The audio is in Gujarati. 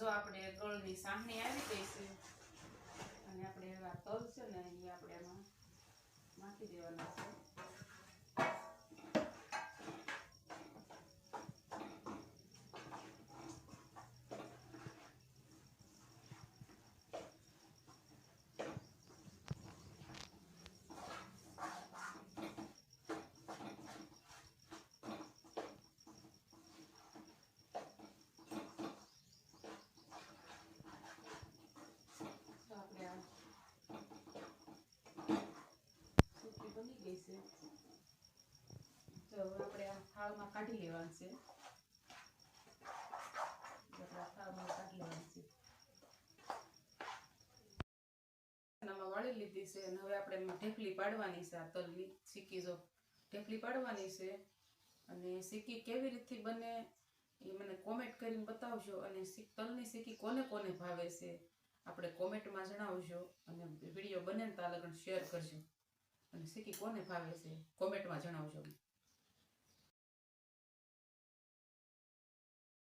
જો આપણે તલની સાહણી આવી ગઈ છે અને આપણે આ તલ છે ને એ આપણે એમાં નાખી દેવાના છે. બની ગઈ છે. તો આપણે આ થાળમાં કાઢી લેવાનું છે. થાળમાં કાઢી લેવાનું છે. વાળી લીધી છે અને હવે આપણે એમાં ઢેફલી પાડવાની છે. આ તલની સિક્કી જો ઢેફલી પાડવાની છે અને સિક્કી કેવી રીતથી બને એ મને કોમેન્ટ કરીને બતાવજો. અને તલની સિક્કી કોને કોને ભાવે છે આપણે કોમેન્ટમાં જણાવજો અને વિડીયો બને ને ત્યાં લગન શેર કરજો અને સિક્કી કોને ભાવે છે કોમેન્ટમાં જણાવજો.